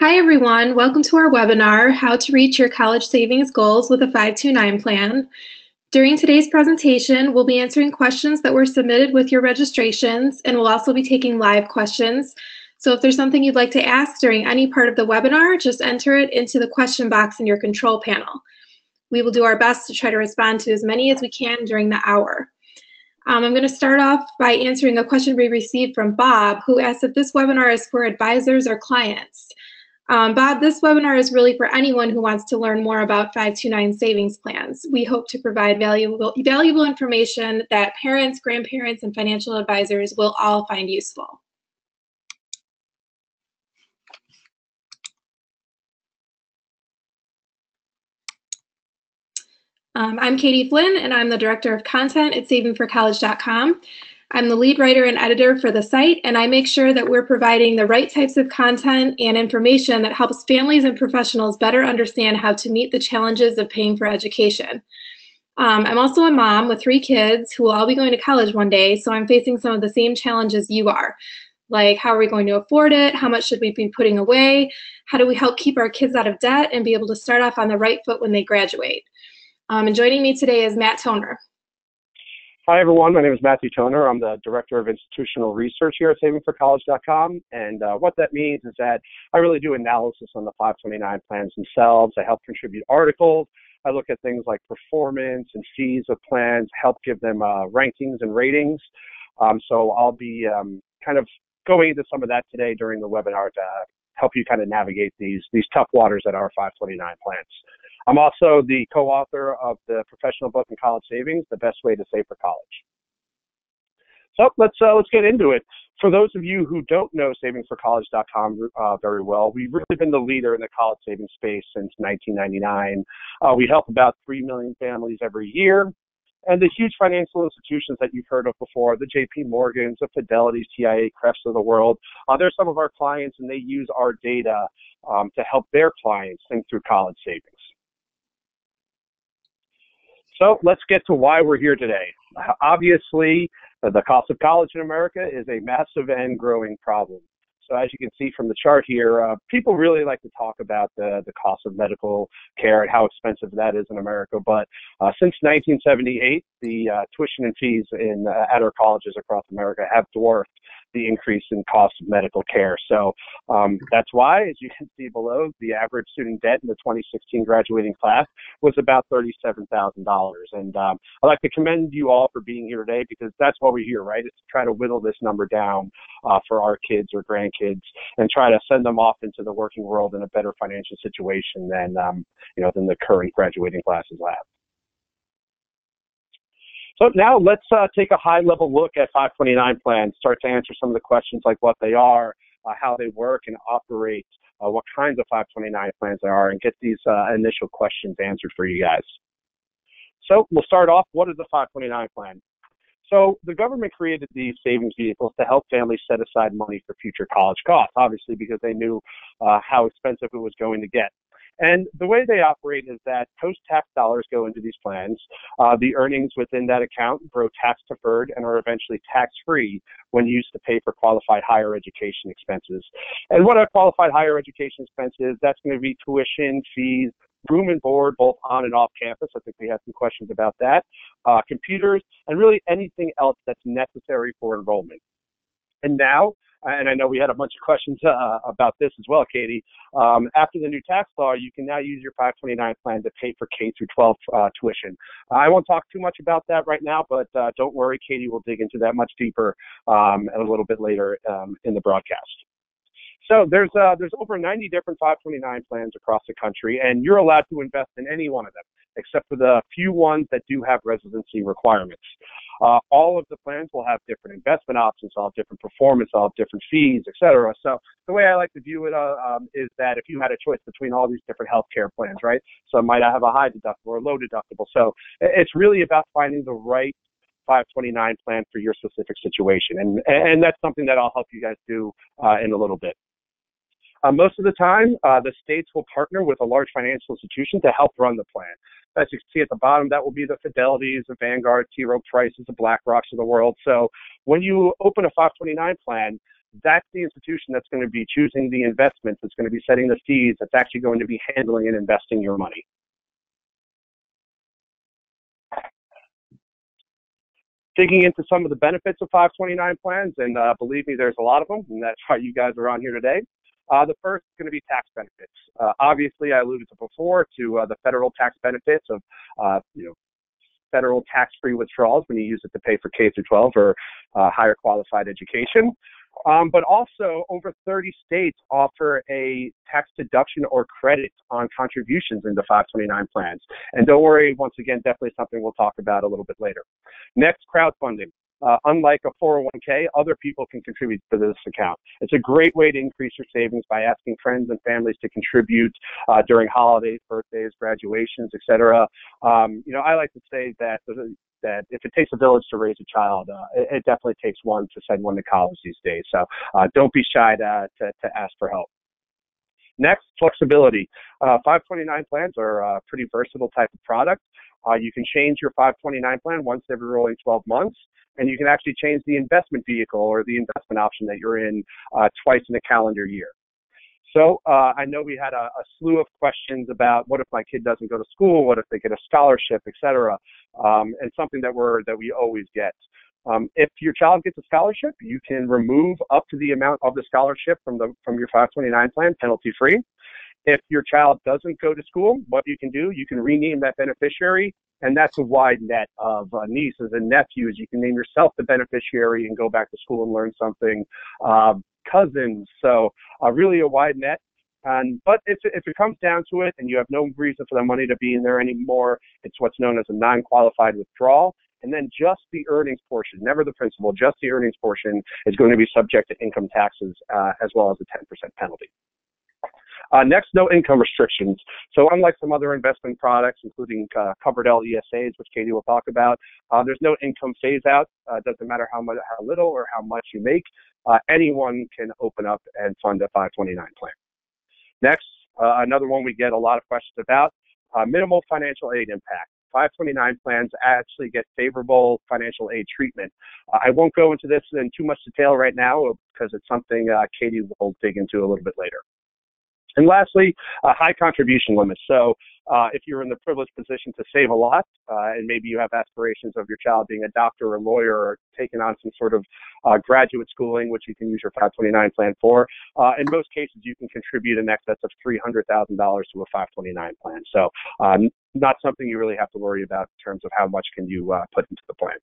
Hi, everyone. Welcome to our webinar, How to Reach Your College Savings Goals with a 529 Plan. During today's presentation, we'll be answering questions that were submitted with your registrations, and we'll also be taking live questions. So if there's something you'd like to ask during any part of the webinar, just enter it into the question box in your control panel. We will do our best to try to respond to as many as we can during the hour. I'm going to start off by answering a question we received from Bob, who asked if this webinar is for advisors or clients. Bob, this webinar is really for anyone who wants to learn more about 529 savings plans. We hope to provide valuable information that parents, grandparents, and financial advisors will all find useful. I'm Katie Flynn, and I'm the Director of Content at savingforcollege.com. I'm the lead writer and editor for the site, and I make sure that we're providing the right types of content and information that helps families and professionals better understand how to meet the challenges of paying for education. I'm also a mom with 3 kids who will all be going to college one day, so I'm facing some of the same challenges you are. Like, how are we going to afford it? How much should we be putting away? How do we help keep our kids out of debt and be able to start off on the right foot when they graduate? And joining me today is Matt Toner. Hi, everyone. My name is Matthew Toner. I'm the Director of Institutional Research here at savingforcollege.com. And what that means is that I really do analysis on the 529 plans themselves. I help contribute articles. I look at things like performance and fees of plans, help give them rankings and ratings. So I'll be kind of going into some of that today during the webinar to help you kind of navigate these tough waters that are 529 plans. I'm also the co-author of the professional book in college savings, The Best Way to Save for College. So let's get into it. For those of you who don't know savingforcollege.com very well, we've really been the leader in the college savings space since 1999. We help about 3 million families every year. And the huge financial institutions that you've heard of before, the JP Morgans, the Fidelities, TIA, Crefts of the world, they're some of our clients, and they use our data to help their clients think through college savings. So let's get to why we're here today. Obviously, the cost of college in America is a massive and growing problem. So as you can see from the chart here, people really like to talk about the cost of medical care and how expensive that is in America. But since 1978, the tuition and fees at our colleges across America have dwarfed the increase in cost of medical care. So that's why, as you can see below, the average student debt in the 2016 graduating class was about $37,000. And I'd like to commend you all for being here today, because that's why we're here, right? It's to try to whittle this number down for our kids or grandkids and try to send them off into the working world in a better financial situation than the current graduating classes have. So now let's take a high-level look at 529 plans, start to answer some of the questions like what they are, how they work and operate, what kinds of 529 plans there are, and get these initial questions answered for you guys. So we'll start off, what is a 529 plan? So the government created these savings vehicles to help families set aside money for future college costs, obviously because they knew how expensive it was going to get. And the way they operate is that post-tax dollars go into these plans. The earnings within that account grow tax-deferred and are eventually tax-free when used to pay for qualified higher education expenses. And what are qualified higher education expenses? That's going to be tuition, fees, room and board, both on and off campus. I think we have some questions about that. Computers, and really anything else that's necessary for enrollment. And now, and I know we had a bunch of questions about this as well, Katie. After the new tax law, you can now use your 529 plan to pay for K through 12 tuition. I won't talk too much about that right now, but don't worry, Katie will dig into that much deeper a little bit later in the broadcast. So there's over 90 different 529 plans across the country, and you're allowed to invest in any one of them, except for the few ones that do have residency requirements. All of the plans will have different investment options, all have different performance, all have different fees, et cetera. So the way I like to view it is that if you had a choice between all these different healthcare plans, right? Some might have a high deductible or a low deductible. So it's really about finding the right 529 plan for your specific situation. And that's something that I'll help you guys do in a little bit. Most of the time, the states will partner with a large financial institution to help run the plan. As you can see at the bottom, that will be the Fidelities, the Vanguard, T. Rowe Prices, the BlackRocks of the world. So when you open a 529 plan, that's the institution that's going to be choosing the investments, that's going to be setting the fees, that's actually going to be handling and investing your money. Digging into some of the benefits of 529 plans, and believe me, there's a lot of them, and that's why you guys are on here today. The first is going to be tax benefits. Obviously, I alluded to before to the federal tax benefits of, federal tax-free withdrawals when you use it to pay for K through 12 or higher qualified education. But also, over 30 states offer a tax deduction or credit on contributions into 529 plans. And don't worry, once again, definitely something we'll talk about a little bit later. Next, crowdfunding. Unlike a 401k, other people can contribute to this account. It's a great way to increase your savings by asking friends and families to contribute during holidays, birthdays, graduations, etc. I like to say that if it takes a village to raise a child, it definitely takes one to send one to college these days. So don't be shy to ask for help. Next, flexibility. 529 plans are a pretty versatile type of product. You can change your 529 plan once every rolling 12 months, and you can actually change the investment vehicle or the investment option that you're in twice in a calendar year. So I know we had a slew of questions about what if my kid doesn't go to school, what if they get a scholarship, et cetera, and something that we always get. If your child gets a scholarship, you can remove up to the amount of the scholarship from your 529 plan, penalty free. If your child doesn't go to school, what you can do, you can rename that beneficiary, and that's a wide net of nieces and nephews. You can name yourself the beneficiary and go back to school and learn something. Cousins, so really a wide net. But if it comes down to it and you have no reason for the money to be in there anymore, it's what's known as a non-qualified withdrawal. And then just the earnings portion, never the principal, just the earnings portion is going to be subject to income taxes as well as a 10% penalty. Next, no income restrictions. So unlike some other investment products, including covered LESAs, which Katie will talk about, there's no income phase out. Doesn't matter how little or how much you make. Anyone can open up and fund a 529 plan. Next, another one we get a lot of questions about, minimal financial aid impact. 529 plans actually get favorable financial aid treatment. I won't go into this in too much detail right now because it's something Katie will dig into a little bit later. And lastly, high contribution limits. So if you're in the privileged position to save a lot, and maybe you have aspirations of your child being a doctor or a lawyer or taking on some sort of graduate schooling, which you can use your 529 plan for, in most cases, you can contribute in excess of $300,000 to a 529 plan. So not something you really have to worry about in terms of how much can you put into the plan.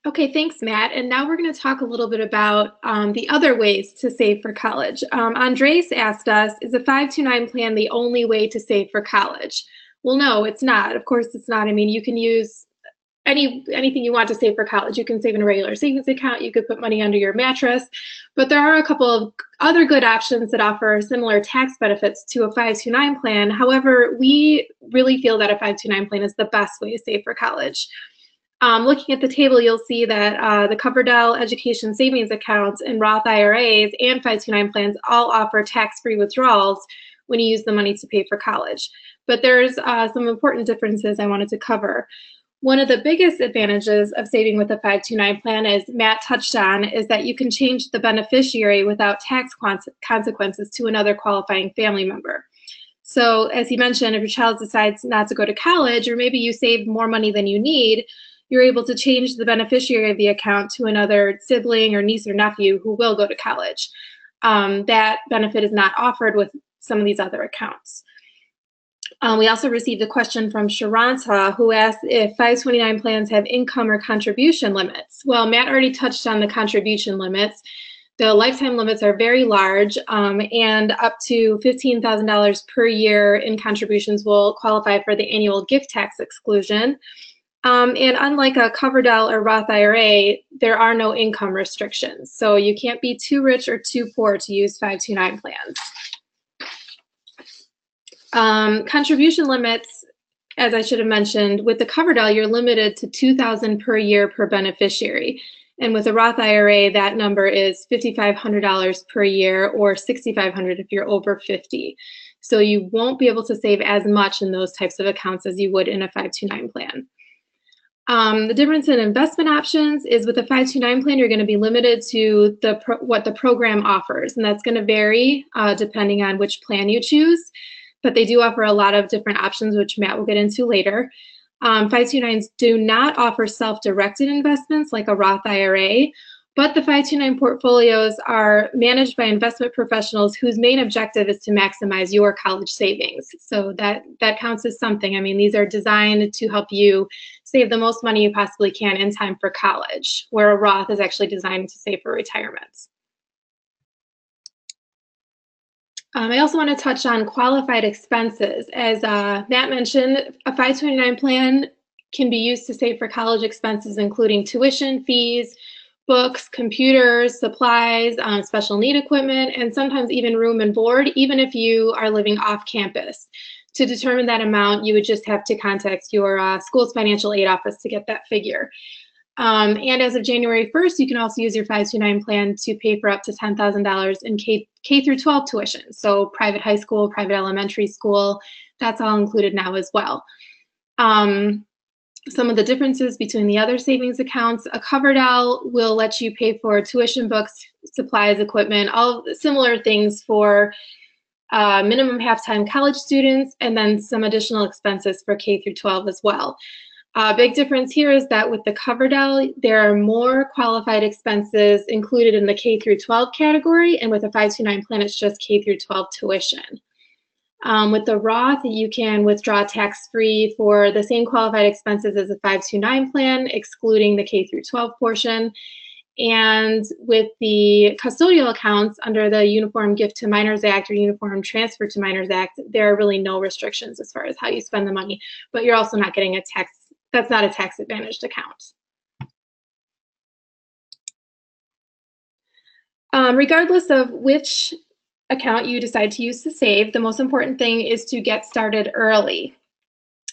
Okay, thanks, Matt. And now we're going to talk a little bit about the other ways to save for college. Andres asked us, is a 529 plan the only way to save for college? Well, no, it's not. Of course, it's not. I mean, you can use anything you want to save for college. You can save in a regular savings account. You could put money under your mattress. But there are a couple of other good options that offer similar tax benefits to a 529 plan. However, we really feel that a 529 plan is the best way to save for college. Looking at the table, you'll see that the Coverdell Education Savings Accounts and Roth IRAs and 529 plans all offer tax-free withdrawals when you use the money to pay for college. But there's some important differences I wanted to cover. One of the biggest advantages of saving with a 529 plan, as Matt touched on, is that you can change the beneficiary without tax consequences to another qualifying family member. So as he mentioned, if your child decides not to go to college, or maybe you save more money than you need, you're able to change the beneficiary of the account to another sibling or niece or nephew who will go to college. That benefit is not offered with some of these other accounts. We also received a question from Sharanta, who asked if 529 plans have income or contribution limits. Well, Matt already touched on the contribution limits. The lifetime limits are very large, and up to $15,000 per year in contributions will qualify for the annual gift tax exclusion. And unlike a Coverdell or Roth IRA, there are no income restrictions. So you can't be too rich or too poor to use 529 plans. Contribution limits, as I should have mentioned, with the Coverdell, you're limited to $2,000 per year per beneficiary. And with a Roth IRA, that number is $5,500 per year or $6,500 if you're over 50. So you won't be able to save as much in those types of accounts as you would in a 529 plan. The difference in investment options is with a 529 plan, you're going to be limited to what the program offers, and that's going to vary depending on which plan you choose, but they do offer a lot of different options, which Matt will get into later. 529s do not offer self-directed investments like a Roth IRA, but the 529 portfolios are managed by investment professionals whose main objective is to maximize your college savings. So that counts as something. I mean, these are designed to help you save the most money you possibly can in time for college, where a Roth is actually designed to save for retirement. I also want to touch on qualified expenses. As Matt mentioned, a 529 plan can be used to save for college expenses, including tuition fees, books, computers, supplies, special need equipment, and sometimes even room and board, even if you are living off campus. To determine that amount, you would just have to contact your school's financial aid office to get that figure. And as of January 1st, you can also use your 529 plan to pay for up to $10,000 in K through 12 tuition. So private high school, private elementary school, that's all included now as well. Some of the differences between the other savings accounts: a covered L will let you pay for tuition, books, supplies, equipment, all similar things for minimum half-time college students, and then some additional expenses for K through 12 as well. Big difference here is that with the covered L, there are more qualified expenses included in the K through 12 category, and with a 529 plan, it's just K through 12 tuition. With the Roth, you can withdraw tax-free for the same qualified expenses as a 529 plan, excluding the K through 12 portion. And with the custodial accounts under the Uniform Gift to Minors Act or Uniform Transfer to Minors Act, there are really no restrictions as far as how you spend the money, but you're also not getting a tax, that's not a tax-advantaged account. Regardless of which account you decide to use to save, the most important thing is to get started early.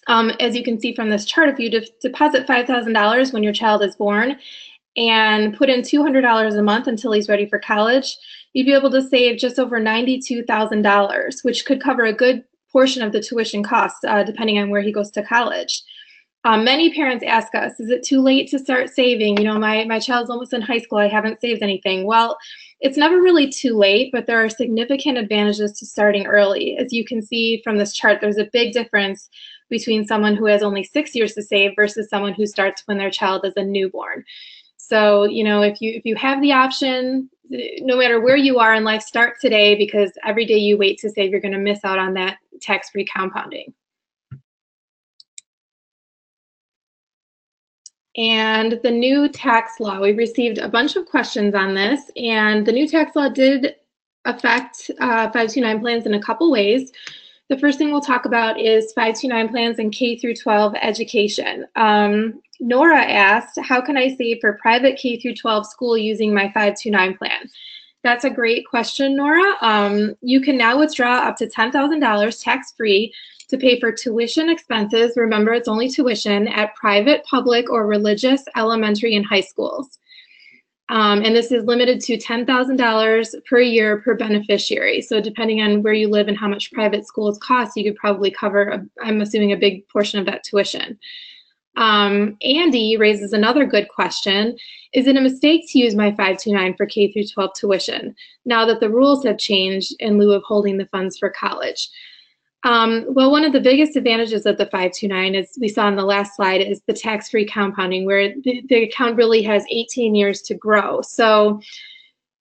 As you can see from this chart, if you deposit $5,000 when your child is born and put in $200 a month until he's ready for college, you'd be able to save just over $92,000, which could cover a good portion of the tuition costs, depending on where he goes to college. Many parents ask us, is it too late to start saving? You know, my child's almost in high school, I haven't saved anything. Well, it's never really too late, but there are significant advantages to starting early. As you can see from this chart, there's a big difference between someone who has only 6 years to save versus someone who starts when their child is a newborn. So, you know, if you have the option, no matter where you are in life, start today, because every day you wait to save, you're going to miss out on that tax-free compounding. And the new tax law, we received a bunch of questions on this, and the new tax law did affect 529 plans in a couple ways. The first thing we'll talk about is 529 plans and K through 12 education. Nora asked, how can I save for private K through 12 school using my 529 plan? That's a great question, Nora. You can now withdraw up to $10,000 tax-free to pay for tuition expenses. Remember, it's only tuition at private, public, or religious elementary and high schools. And this is limited to $10,000 per year per beneficiary. So depending on where you live and how much private schools cost, you could probably cover, I'm assuming, a big portion of that tuition. Andy raises another good question. Is it a mistake to use my 529 for K through 12 tuition now that the rules have changed in lieu of holding the funds for college? Well, one of the biggest advantages of the 529, as we saw on the last slide, is the tax-free compounding, where the account really has 18 years to grow. So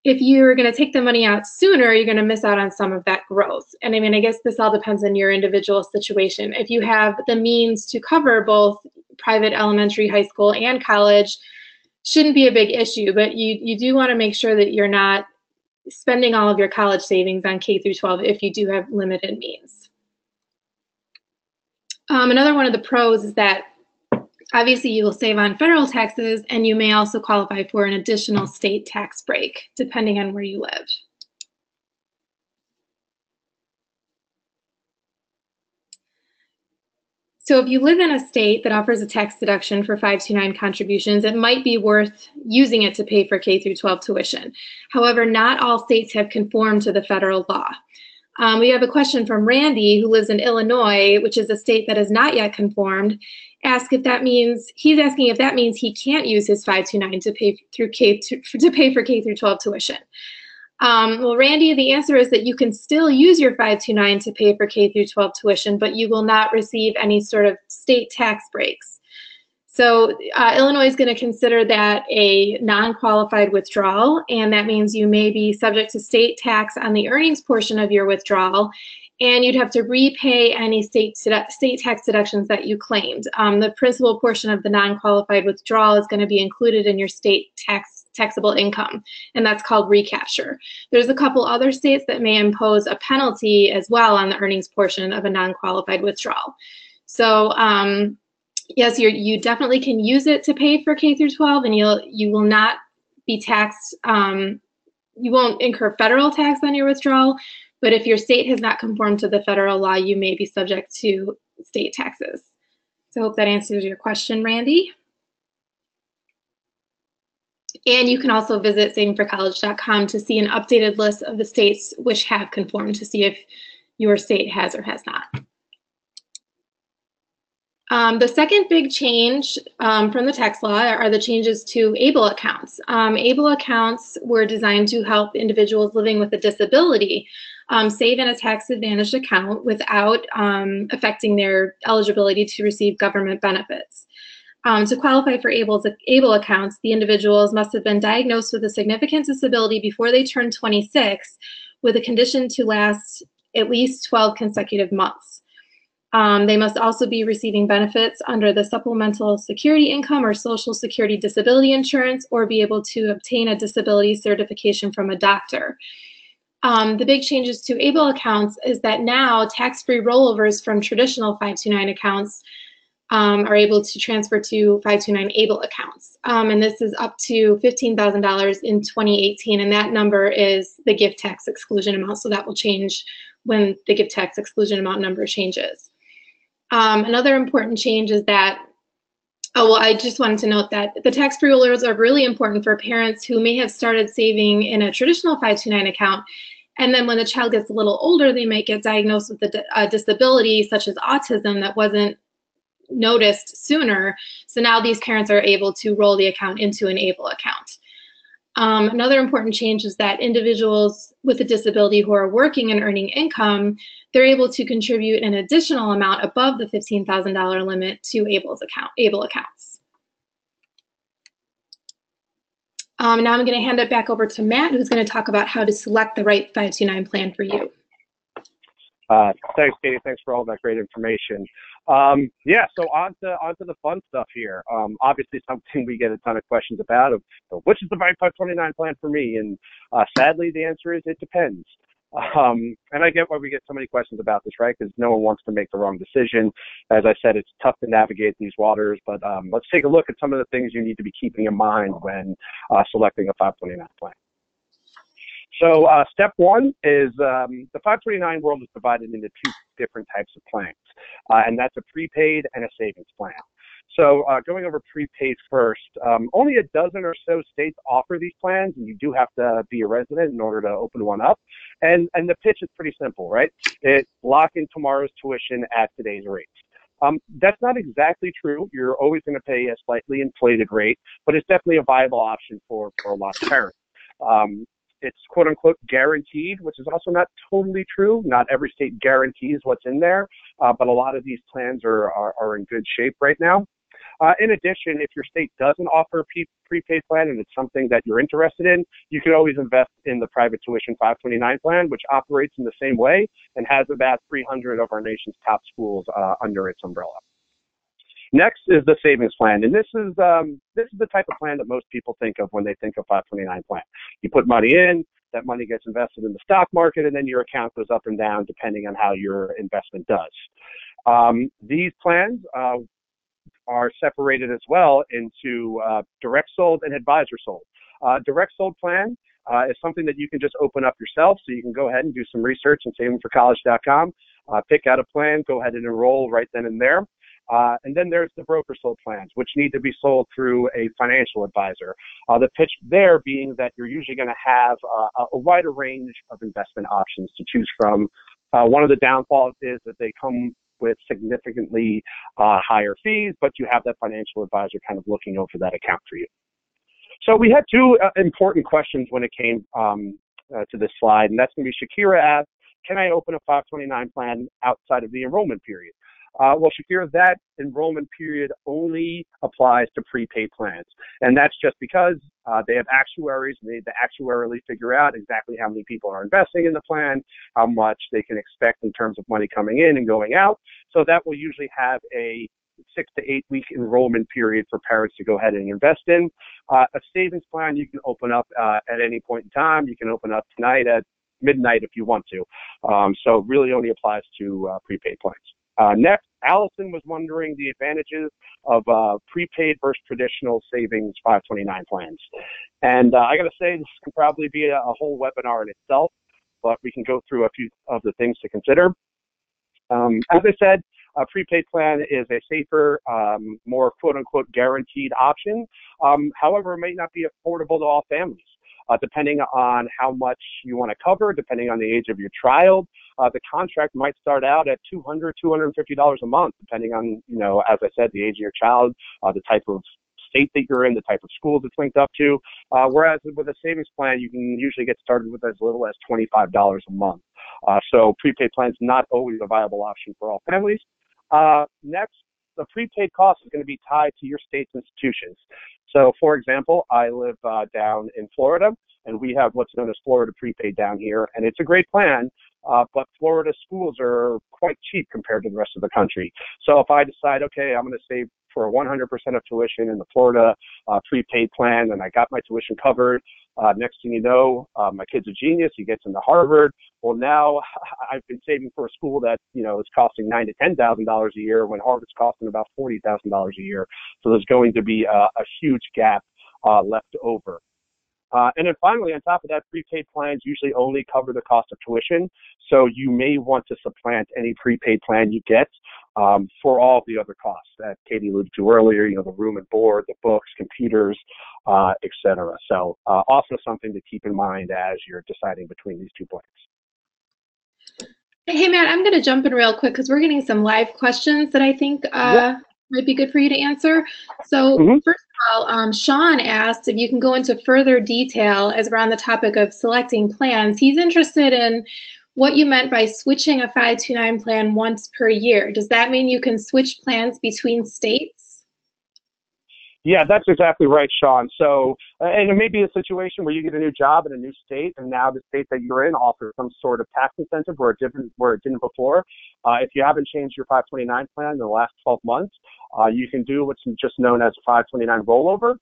if you're going to take the money out sooner, you're going to miss out on some of that growth. And I mean, I guess this all depends on your individual situation. If you have the means to cover both private elementary, high school, and college, shouldn't be a big issue, but you do want to make sure that you're not spending all of your college savings on K through 12 if you do have limited means. Another one of the pros is that obviously you will save on federal taxes, and you may also qualify for an additional state tax break depending on where you live. So if you live in a state that offers a tax deduction for 529 contributions, it might be worth using it to pay for K through 12 tuition. However, not all states have conformed to the federal law. We have a question from Randy, who lives in Illinois, which is a state that has not yet conformed. He's asking if that means he can't use his 529 to pay for K through 12 tuition. Well, Randy, the answer is that you can still use your 529 to pay for K through 12 tuition, but you will not receive any sort of state tax breaks. So Illinois is going to consider that a non-qualified withdrawal, and that means you may be subject to state tax on the earnings portion of your withdrawal, and you'd have to repay any state tax deductions that you claimed. The principal portion of the non-qualified withdrawal is going to be included in your state taxable income, and that's called recapture. There's a couple other states that may impose a penalty as well on the earnings portion of a non-qualified withdrawal. So yes, you definitely can use it to pay for K through 12, and you will not be taxed. You won't incur federal tax on your withdrawal, but if your state has not conformed to the federal law, you may be subject to state taxes. So I hope that answers your question, Randy. And you can also visit savingforcollege.com to see an updated list of the states which have conformed to see if your state has or has not. The second big change from the tax law are the changes to ABLE accounts. ABLE accounts were designed to help individuals living with a disability save in a tax-advantaged account without affecting their eligibility to receive government benefits. To qualify for ABLE accounts, the individuals must have been diagnosed with a significant disability before they turned 26, with a condition to last at least 12 consecutive months. They must also be receiving benefits under the Supplemental Security Income or Social Security Disability Insurance, or be able to obtain a disability certification from a doctor. The big changes to ABLE accounts is that now tax-free rollovers from traditional 529 accounts are able to transfer to 529 ABLE accounts. And this is up to $15,000 in 2018, and that number is the gift tax exclusion amount, so that will change when the gift tax exclusion amount number changes. Another important change is that, I just wanted to note that the tax-free rollovers are really important for parents who may have started saving in a traditional 529 account, and then when the child gets a little older, they might get diagnosed with a disability such as autism that wasn't noticed sooner. So now these parents are able to roll the account into an ABLE account. Another important change is that individuals with a disability who are working and earning income, they're able to contribute an additional amount above the $15,000 limit to ABLE accounts. Now I'm going to hand it back over to Matt, who's going to talk about how to select the right 529 plan for you. Thanks, Katie. Thanks for all that great information. Yeah, so on to the fun stuff here. Obviously, something we get a ton of questions about of which is the right 529 plan for me, and sadly, the answer is it depends. And I get why we get so many questions about this, right? Because no one wants to make the wrong decision. As I said, it's tough to navigate these waters, but let's take a look at some of the things you need to be keeping in mind when selecting a 529 plan. So step one is the 529 world is divided into two different types of plans, and that's a prepaid and a savings plan. So going over prepaid first, only a dozen or so states offer these plans, and you do have to be a resident in order to open one up. And the pitch is pretty simple, right? Lock in tomorrow's tuition at today's rates. That's not exactly true. You're always going to pay a slightly inflated rate, but it's definitely a viable option for a lot of parents. It's quote unquote guaranteed, which is also not totally true. Not every state guarantees what's in there, but a lot of these plans are in good shape right now. In addition, if your state doesn't offer a prepaid plan and it's something that you're interested in, you can always invest in the private tuition 529 plan, which operates in the same way and has about 300 of our nation's top schools under its umbrella. Next is the savings plan, and this is the type of plan that most people think of when they think of 529 plan. You put money in, that money gets invested in the stock market, and then your account goes up and down depending on how your investment does. These plans are separated as well into direct sold and advisor sold. Direct sold plan is something that you can just open up yourself, so you can go ahead and do some research on savingforcollege.com, pick out a plan, go ahead and enroll right then and there. And then there's the broker sold plans, which need to be sold through a financial advisor. The pitch there being that you're usually going to have a wider range of investment options to choose from. One of the downfalls is that they come with significantly higher fees, but you have that financial advisor kind of looking over that account for you. So we had two important questions when it came to this slide, and that's going to be Shakira asked, can I open a 529 plan outside of the enrollment period? Well, Shakira, that enrollment period only applies to prepaid plans. And that's just because they have actuaries, and they need to actuarially figure out exactly how many people are investing in the plan, how much they can expect in terms of money coming in and going out. So that will usually have a 6 to 8 week enrollment period for parents to go ahead and invest in. A savings plan you can open up at any point in time. You can open up tonight at midnight if you want to. So it really only applies to prepaid plans. Next, Allison was wondering the advantages of prepaid versus traditional savings 529 plans. And I got to say, this could probably be a whole webinar in itself, but we can go through a few of the things to consider. As I said, a prepaid plan is a safer, more quote-unquote guaranteed option. However, it may not be affordable to all families. Depending on how much you want to cover, depending on the age of your child, the contract might start out at $200, $250 a month, depending on, as I said, the age of your child, the type of state that you're in, the type of schools it's linked up to. Whereas with a savings plan, you can usually get started with as little as $25 a month. So prepaid plans not always a viable option for all families. Next, the prepaid cost is going to be tied to your state's institutions. So, for example, I live down in Florida, and we have what's known as Florida Prepaid down here, and it's a great plan, but Florida schools are quite cheap compared to the rest of the country. So if I decide, okay, I'm going to save for 100% of tuition in the Florida prepaid plan, and I got my tuition covered, next thing you know, my kid's a genius, he gets into Harvard. Well, now I've been saving for a school that, is costing $9,000 to $10,000 a year when Harvard's costing about $40,000 a year. So there's going to be a huge gap left over. And then finally, on top of that, prepaid plans usually only cover the cost of tuition. So you may want to supplant any prepaid plan you get for all of the other costs that Katie alluded to earlier, the room and board, the books, computers, et cetera. So also something to keep in mind as you're deciding between these two plans. Hey, Matt, I'm going to jump in real quick because we're getting some live questions that I think might be good for you to answer. So first of all, Sean asked if you can go into further detail as we're on the topic of selecting plans. He's interested in what you meant by switching a 529 plan once per year. Does that mean you can switch plans between states? Yeah, that's exactly right, Sean. So, and it may be a situation where you get a new job in a new state, and now the state that you're in offers some sort of tax incentive where it didn't before. If you haven't changed your 529 plan in the last 12 months, you can do what's just known as a 529 rollover.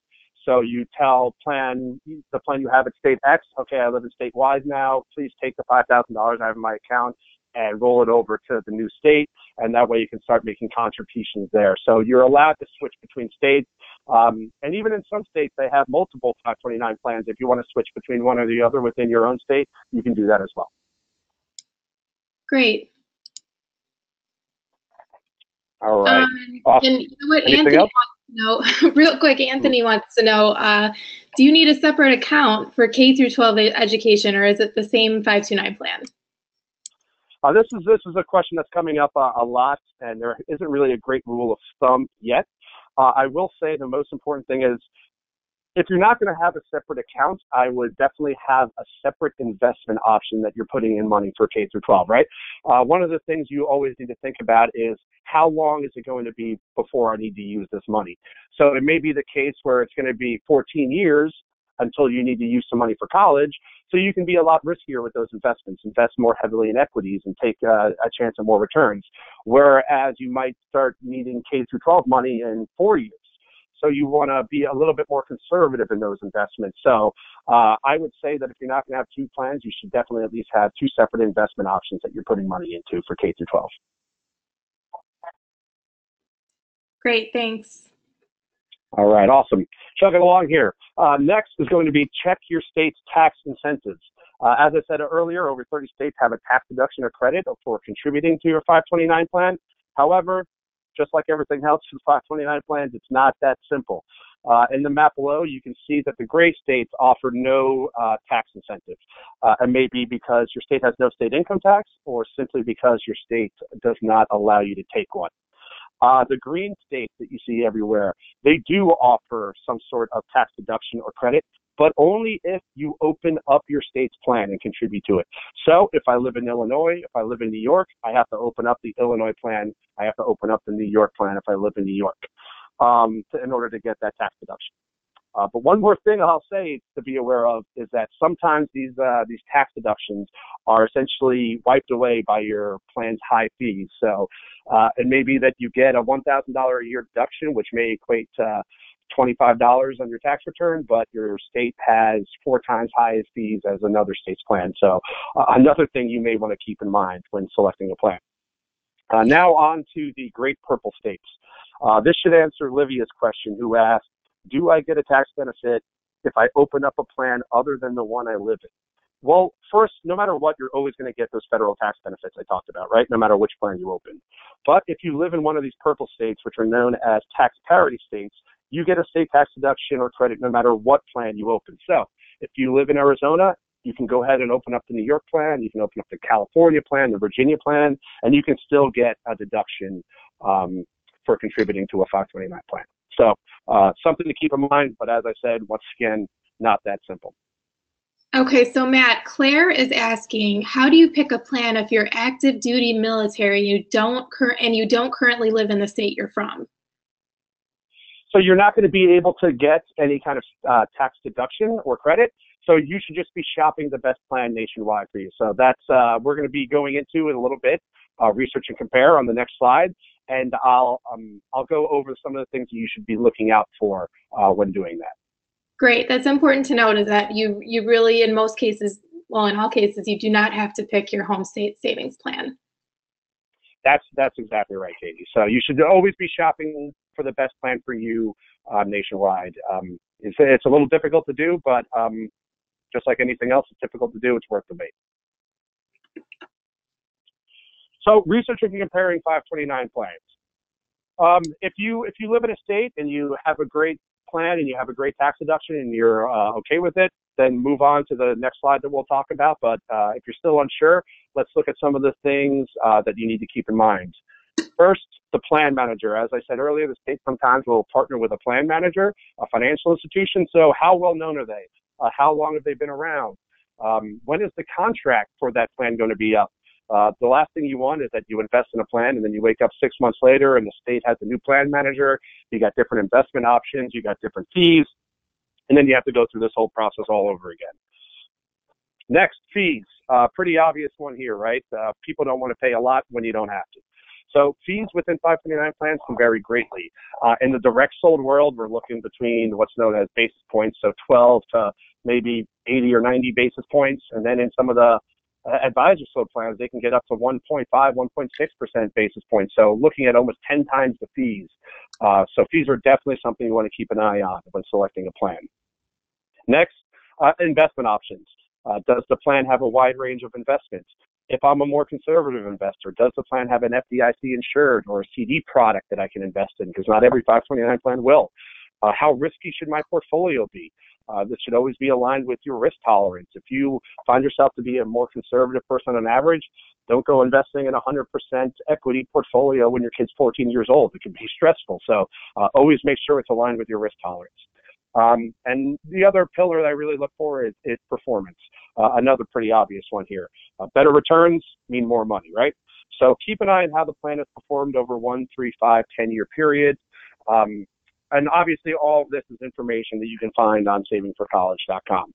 So you tell the plan you have at state X, okay, I live in state Y now, please take the $5,000 I have in my account and roll it over to the new state, and that way you can start making contributions there. So you're allowed to switch between states, and even in some states they have multiple 529 plans. If you want to switch between one or the other within your own state, you can do that as well. Great. All right. Awesome. And what Anthony wants to know, real quick, Anthony wants to know, do you need a separate account for K through 12 education, or is it the same 529 plan? This is a question that's coming up a lot, and there isn't really a great rule of thumb yet. I will say the most important thing is, if you're not going to have a separate account, I would definitely have a separate investment option that you're putting in money for K through 12, right? One of the things you always need to think about is, how long is it going to be before I need to use this money? So it may be the case where it's going to be 14 years until you need to use some money for college. So you can be a lot riskier with those investments, invest more heavily in equities and take a chance at more returns. Whereas you might start needing K through 12 money in 4 years. So you want to be a little bit more conservative in those investments. So I would say that if you're not going to have two plans, you should definitely at least have two separate investment options that you're putting money into for K through 12. Great, thanks. All right, awesome. Chugging along here. Next is going to be check your state's tax incentives. As I said earlier, over 30 states have a tax deduction or credit for contributing to your 529 plan. However, just like everything else in 529 plans, it's not that simple. In the map below, you can see that the gray states offer no tax incentives. And maybe because your state has no state income tax, or simply because your state does not allow you to take one. The green states that you see everywhere, they do offer some sort of tax deduction or credit, but only if you open up your state's plan and contribute to it. So if I live in Illinois, if I live in New York, I have to open up the Illinois plan. I have to open up the New York plan if I live in New York in order to get that tax deduction. But one more thing I'll say to be aware of is that sometimes these tax deductions are essentially wiped away by your plan's high fees. So it may be that you get a $1,000 a year deduction, which may equate to $25 on your tax return, but your state has 4 times higher fees as another state's plan. So another thing you may want to keep in mind when selecting a plan. Now on to the Great Purple States. This should answer Livia's question, who asked, do I get a tax benefit if I open up a plan other than the one I live in? Well, first, no matter what, you're always going to get those federal tax benefits I talked about, right? No matter which plan you open. But if you live in one of these purple states, which are known as tax parity states, you get a state tax deduction or credit no matter what plan you open. So if you live in Arizona, you can go ahead and open up the New York plan, you can open up the California plan, the Virginia plan, and you can still get a deduction for contributing to a 529 plan. So something to keep in mind, but as I said, once again, not that simple. Okay, so Matt, Claire is asking, how do you pick a plan if you're active duty military and you don't currently live in the state you're from? So you're not going to be able to get any kind of tax deduction or credit. So you should just be shopping the best plan nationwide for you. So that's we're going to be going into in a little bit, research and compare on the next slide, and I'll go over some of the things you should be looking out for when doing that. Great. That's important to note, is that you really, in most cases, well, in all cases, you do not have to pick your home state savings plan. That's exactly right, Katie. So you should always be shopping for the best plan for you nationwide. It's a little difficult to do, but just like anything else, it's difficult to do. It's worth the wait. So researching and comparing 529 plans. If you live in a state and you have a great plan and you have a great tax deduction and you're okay with it, then move on to the next slide that we'll talk about. But if you're still unsure, let's look at some of the things that you need to keep in mind. First, the plan manager. As I said earlier, the state sometimes will partner with a plan manager, a financial institution. So how well known are they? How long have they been around? When is the contract for that plan going to be up? The last thing you want is that you invest in a plan and then you wake up 6 months later and the state has a new plan manager. You got different investment options, you got different fees, and then you have to go through this whole process all over again. Next, fees. Pretty obvious one here, right? People don't want to pay a lot when you don't have to. So fees within 529 plans can vary greatly. In the direct sold world, we're looking between what's known as basis points, so 12 to maybe 80 or 90 basis points. And then in some of the advisor sold plans, they can get up to 1.5, 1.6% basis points. So looking at almost 10 times the fees. So fees are definitely something you want to keep an eye on when selecting a plan. Next, investment options. Does the plan have a wide range of investments? If I'm a more conservative investor, does the plan have an FDIC insured or a CD product that I can invest in? Because not every 529 plan will. How risky should my portfolio be? This should always be aligned with your risk tolerance. If you find yourself to be a more conservative person on average, don't go investing in a 100% equity portfolio when your kid's 14 years old. It can be stressful. So always make sure it's aligned with your risk tolerance. And the other pillar that I really look for is performance. Another pretty obvious one here. Better returns mean more money, right? So keep an eye on how the plan has performed over 1, 3, 5, 10-year period. And obviously all of this is information that you can find on savingforcollege.com.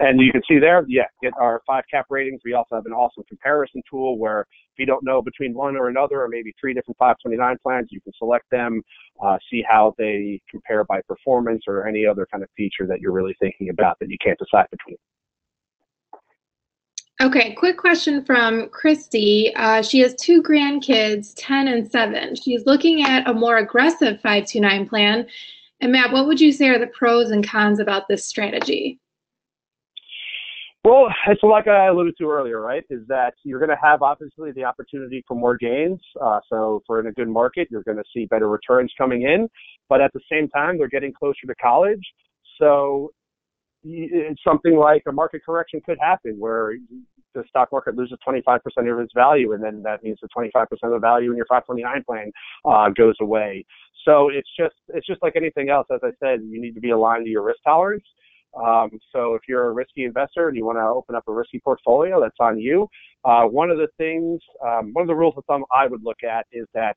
And you can see there, get our 5 cap ratings. We also have an awesome comparison tool where if you don't know between one or another, or maybe 3 different 529 plans, you can select them, see how they compare by performance or any other kind of feature that you're really thinking about that you can't decide between. Okay, quick question from Christy. She has 2 grandkids, 10 and 7. She's looking at a more aggressive 529 plan. And Matt, what would you say are the pros and cons about this strategy? Well, it's like I alluded to earlier, right? Is that you're going to have obviously the opportunity for more gains. So for in a good market, you're going to see better returns coming in, but at the same time, they're getting closer to college. So it's something like a market correction could happen where the stock market loses 25% of its value, and then that means the 25% of the value in your 529 plan goes away. So it's just like anything else. As I said, you need to be aligned to your risk tolerance. So if you're a risky investor and you want to open up a risky portfolio, that's on you. One of the rules of thumb I would look at is that,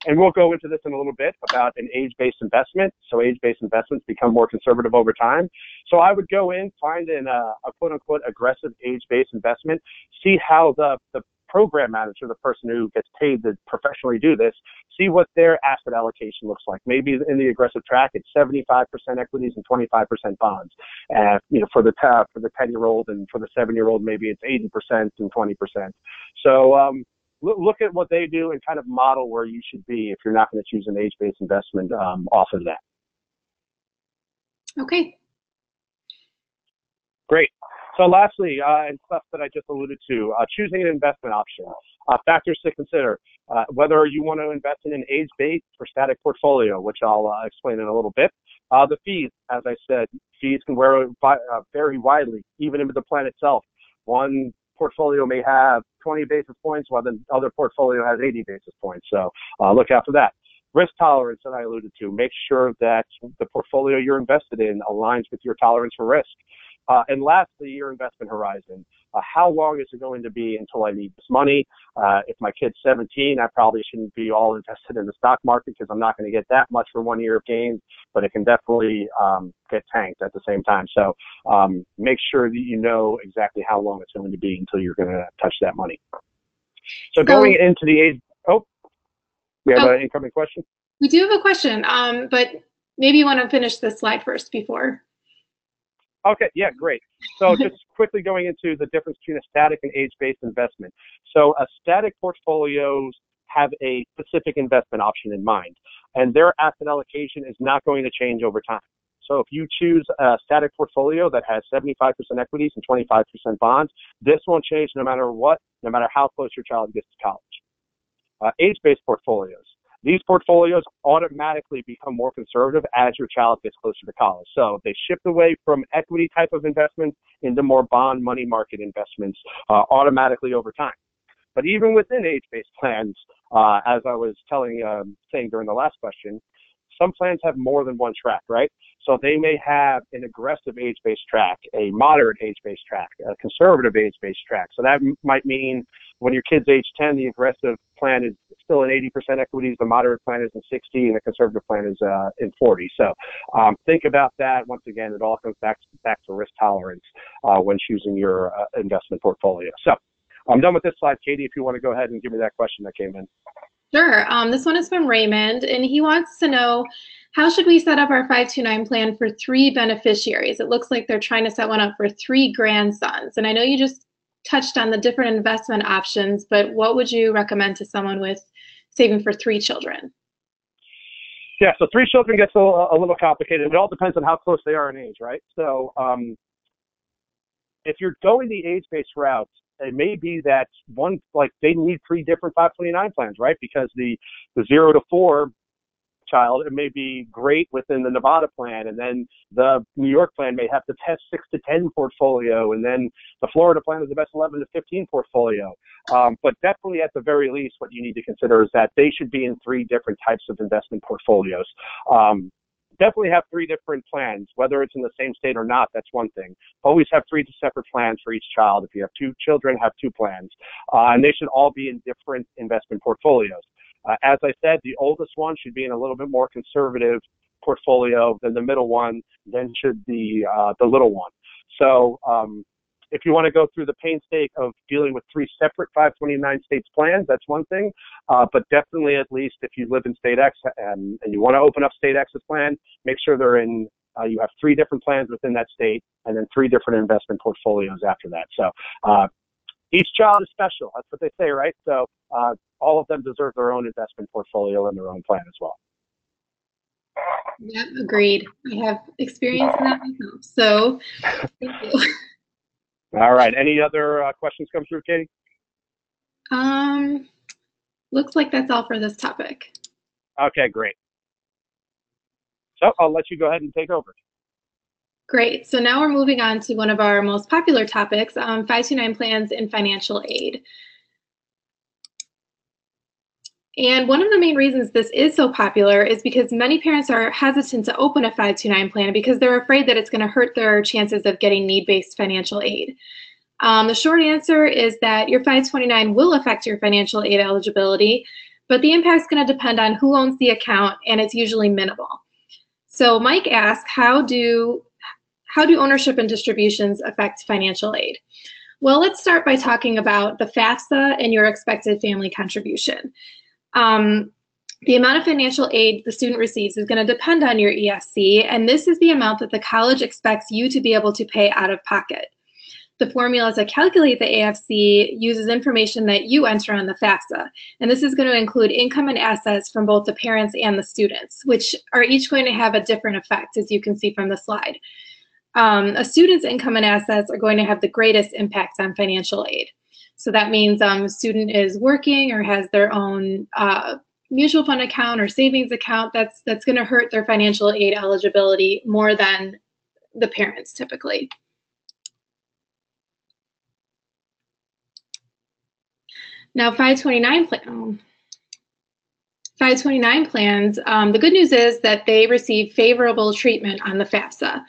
and we'll go into this in a little bit about an age-based investment. So age-based investments become more conservative over time. So I would go in, find a quote-unquote aggressive age-based investment, see how the program manager, the person who gets paid to professionally do this, see what their asset allocation looks like. Maybe in the aggressive track, it's 75% equities and 25% bonds. For the 10-year-old and for the 7-year-old, maybe it's 80% and 20%. So look at what they do and kind of model where you should be if you're not going to choose an age-based investment off of that. Okay. Great. So lastly, and stuff that I just alluded to, choosing an investment option. Factors to consider, whether you want to invest in an age-based or static portfolio, which I'll explain in a little bit. The fees, as I said, fees can vary widely, even in the plan itself. One portfolio may have 20 basis points, while the other portfolio has 80 basis points. So look out for that. Risk tolerance that I alluded to. Make sure that the portfolio you're invested in aligns with your tolerance for risk. And lastly, your investment horizon. How long is it going to be until I need this money? If my kid's 17, I probably shouldn't be all invested in the stock market because I'm not going to get that much for 1 year of gains, but it can definitely get tanked at the same time. So make sure that you know exactly how long it's going to be until you're going to touch that money. So going into the age, we have an incoming question? We do have a question, but maybe you want to finish this slide first before. Okay, yeah, great. So just quickly going into the difference between a static and age-based investment. So static portfolios have a specific investment option in mind, and their asset allocation is not going to change over time. So if you choose a static portfolio that has 75% equities and 25% bonds, this won't change no matter what, no matter how close your child gets to college. Age-based portfolios. These portfolios automatically become more conservative as your child gets closer to college. So they shift away from equity type of investments into more bond money market investments automatically over time. But even within age-based plans, as I was saying during the last question, some plans have more than one track, right? So they may have an aggressive age-based track, a moderate age-based track, a conservative age-based track. So that might mean when your kid's age 10, the aggressive plan is still in 80% equities, the moderate plan is in 60, and the conservative plan is in 40. So think about that. Once again, it all comes back to risk tolerance when choosing your investment portfolio. So I'm done with this slide. Katie, if you want to go ahead and give me that question that came in. Sure. This one is from Raymond, and he wants to know, how should we set up our 529 plan for 3 beneficiaries? It looks like they're trying to set one up for 3 grandsons. And I know you just touched on the different investment options, but what would you recommend to someone with saving for 3 children? Yeah, so 3 children gets a little complicated. It all depends on how close they are in age, right? So if you're going the age-based route, it may be that they need 3 different 529 plans, right? Because the 0 to 4 child, it may be great within the Nevada plan, and then the New York plan may have the best 6 to 10 portfolio, and then the Florida plan is the best 11 to 15 portfolio. But definitely, at the very least, what you need to consider is that they should be in 3 different types of investment portfolios. Definitely have 3 different plans, whether it's in the same state or not. That's one thing. Always have 3 separate plans for each child. If you have 2 children, have 2 plans, and they should all be in different investment portfolios. As I said, the oldest one should be in a little bit more conservative portfolio than the middle one, then should the little one. So if you want to go through the painstaking of dealing with 3 separate 529 states plans, that's one thing. But definitely, at least if you live in state X and you want to open up state X's plan, make sure they're in. You have 3 different plans within that state, and then 3 different investment portfolios after that. So each child is special. That's what they say, right? So all of them deserve their own investment portfolio and their own plan as well. Yeah, agreed. I have experience in that myself. So thank you. All right. Any other questions come through, Katie? Looks like that's all for this topic. Okay, great. So I'll let you go ahead and take over. Great. So now we're moving on to one of our most popular topics, 529 plans and financial aid. And one of the main reasons this is so popular is because many parents are hesitant to open a 529 plan because they're afraid that it's going to hurt their chances of getting need-based financial aid. The short answer is that your 529 will affect your financial aid eligibility, but the impact is going to depend on who owns the account, and it's usually minimal. So Mike asked, how do ownership and distributions affect financial aid? Well, let's start by talking about the FAFSA and your expected family contribution. The amount of financial aid the student receives is going to depend on your EFC, and this is the amount that the college expects you to be able to pay out of pocket. The formula to calculate the AFC uses information that you enter on the FAFSA, and this is going to include income and assets from both the parents and the students, which are each going to have a different effect, as you can see from the slide. A student's income and assets are going to have the greatest impact on financial aid. So that means a student is working or has their own mutual fund account or savings account, that's going to hurt their financial aid eligibility more than the parents typically. Now, 529 plans, the good news is that they receive favorable treatment on the FAFSA.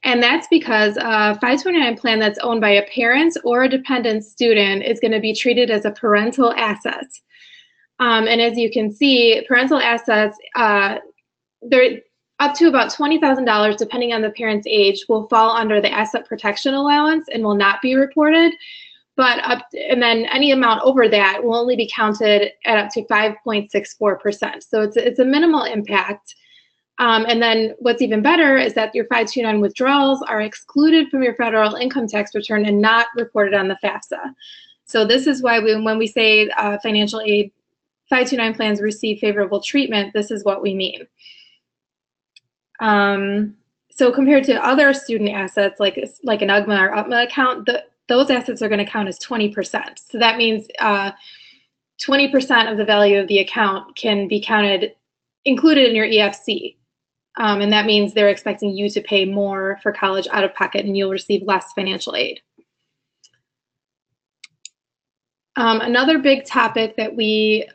And that's because a 529 plan that's owned by a parent or a dependent student is going to be treated as a parental asset. And as you can see, parental assets, they're up to about $20,000, depending on the parent's age, will fall under the asset protection allowance and will not be reported. And then any amount over that will only be counted at up to 5.64%. So it's a minimal impact. And then what's even better is that your 529 withdrawals are excluded from your federal income tax return and not reported on the FAFSA. So this is why when we say financial aid 529 plans receive favorable treatment, this is what we mean. So compared to other student assets like an UGMA or UPMA account, those assets are going to count as 20%. So that means 20% of the value of the account can be included in your EFC. And that means they're expecting you to pay more for college out of pocket and you'll receive less financial aid. Another big topic that we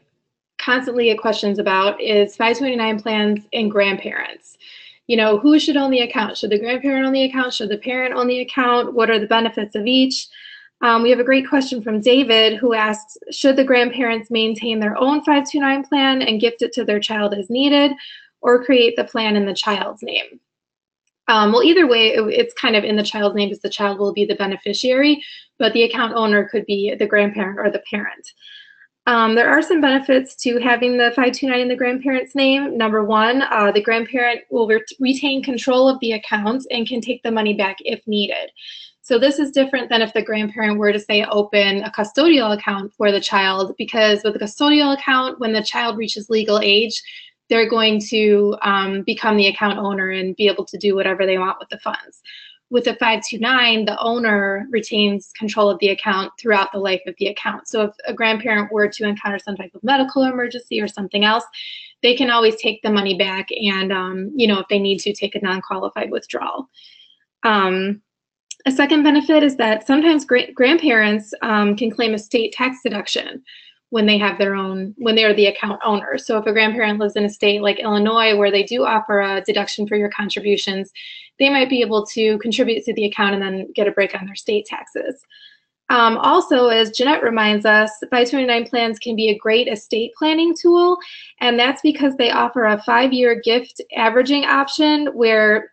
constantly get questions about is 529 plans and grandparents. You know, who should own the account? Should the grandparent own the account? Should the parent own the account? What are the benefits of each? We have a great question from David who asks, should the grandparents maintain their own 529 plan and gift it to their child as needed, or create the plan in the child's name? Well, either way, it's kind of in the child's name because the child will be the beneficiary, but the account owner could be the grandparent or the parent. There are some benefits to having the 529 in the grandparent's name. Number one, the grandparent will retain control of the account and can take the money back if needed. So this is different than if the grandparent were to, say, open a custodial account for the child, because with a custodial account, when the child reaches legal age, they're going to become the account owner and be able to do whatever they want with the funds. With a 529, the owner retains control of the account throughout the life of the account. So if a grandparent were to encounter some type of medical emergency or something else, they can always take the money back and, if they need to, take a non-qualified withdrawal. A second benefit is that sometimes grandparents can claim a state tax deduction when they have when they're the account owner. So if a grandparent lives in a state like Illinois where they do offer a deduction for your contributions, they might be able to contribute to the account and then get a break on their state taxes. Also, as Jeanette reminds us, 529 plans can be a great estate planning tool, and that's because they offer a 5-year gift averaging option where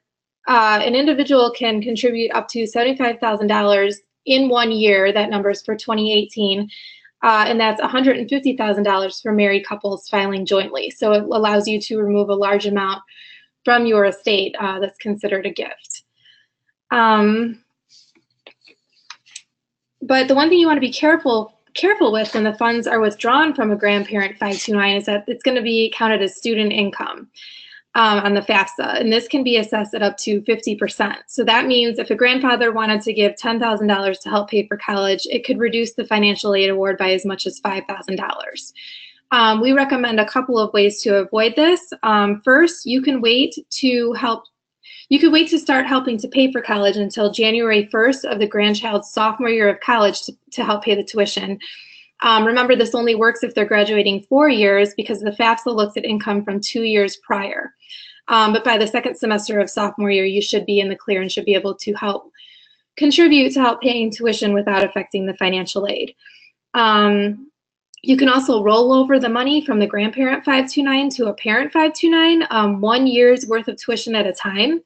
an individual can contribute up to $75,000 in 1 year. That number is for 2018. And that's $150,000 for married couples filing jointly. So it allows you to remove a large amount from your estate that's considered a gift. But the one thing you want to be careful with when the funds are withdrawn from a grandparent 529 is that it's going to be counted as student income. on the FAFSA, and this can be assessed at up to 50%. So that means if a grandfather wanted to give $10,000 to help pay for college, it could reduce the financial aid award by as much as $5,000. We recommend a couple of ways to avoid this. First, you can wait to start helping to pay for college until January 1st of the grandchild's sophomore year of college to help pay the tuition. Remember, this only works if they're graduating 4 years because the FAFSA looks at income from 2 years prior. But by the second semester of sophomore year, you should be in the clear and should be able to help contribute to help paying tuition without affecting the financial aid. You can also roll over the money from the grandparent 529 to a parent 529, 1 year's worth of tuition at a time.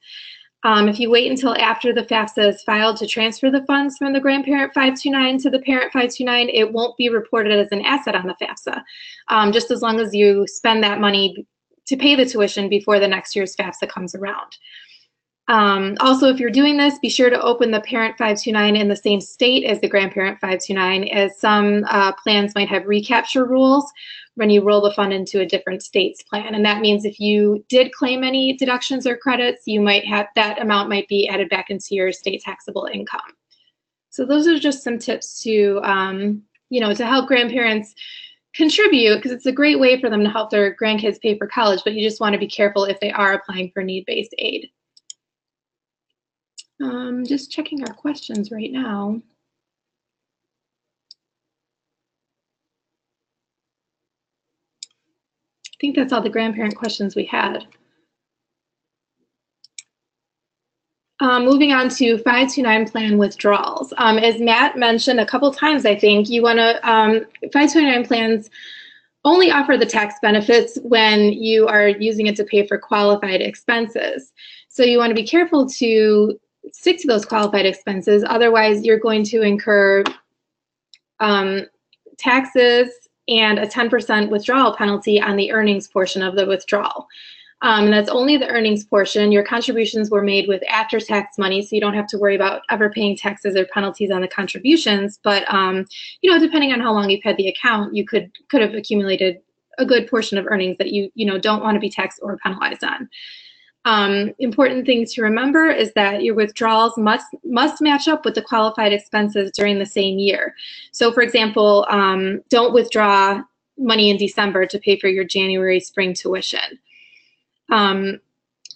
If you wait until after the FAFSA is filed to transfer the funds from the grandparent 529 to the parent 529, it won't be reported as an asset on the FAFSA, just as long as you spend that money to pay the tuition before the next year's FAFSA comes around. Also, if you're doing this, be sure to open the parent 529 in the same state as the grandparent 529, as some plans might have recapture rules when you roll the fund into a different state's plan. And that means if you did claim any deductions or credits, you might have that amount might be added back into your state taxable income. So those are just some tips to, to help grandparents contribute, because it's a great way for them to help their grandkids pay for college, but you just want to be careful if they are applying for need-based aid. Just checking our questions right now. I think that's all the grandparent questions we had. Moving on to 529 plan withdrawals. As Matt mentioned a couple times, I think you want to 529 plans only offer the tax benefits when you are using it to pay for qualified expenses. So you want to be careful to stick to those qualified expenses. Otherwise, you're going to incur taxes and a 10% withdrawal penalty on the earnings portion of the withdrawal. And that's only the earnings portion. Your contributions were made with after-tax money, so you don't have to worry about ever paying taxes or penalties on the contributions. But depending on how long you've had the account, you could have accumulated a good portion of earnings that you don't want to be taxed or penalized on. Important thing to remember is that your withdrawals must match up with the qualified expenses during the same year. So, for example, don't withdraw money in December to pay for your January spring tuition.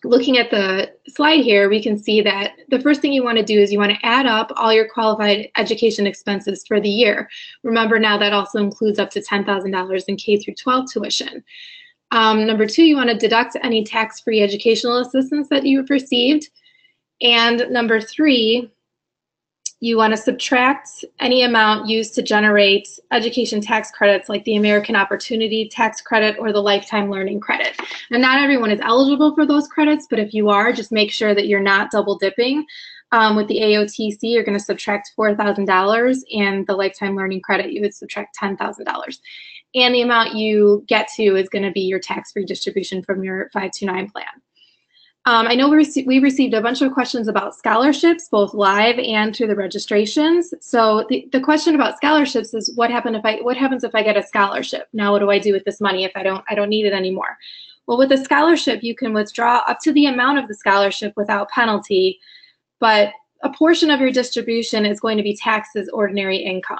Looking at the slide here, we can see that the first thing you want to do is you want to add up all your qualified education expenses for the year. Remember, now that also includes up to $10,000 in K through 12 tuition. Number two, you want to deduct any tax-free educational assistance that you've received. And number three, you want to subtract any amount used to generate education tax credits like the American Opportunity Tax Credit or the Lifetime Learning Credit. And not everyone is eligible for those credits, but if you are, just make sure that you're not double dipping. With the AOTC, you're going to subtract $4,000, and the Lifetime Learning Credit, you would subtract $10,000. And the amount you get to is going to be your tax-free distribution from your 529 plan. I know we received a bunch of questions about scholarships, both live and through the registrations. So the question about scholarships is, what happens if I get a scholarship? Now, what do I do with this money if I don't need it anymore? Well, with a scholarship, you can withdraw up to the amount of the scholarship without penalty, but a portion of your distribution is going to be taxed as ordinary income.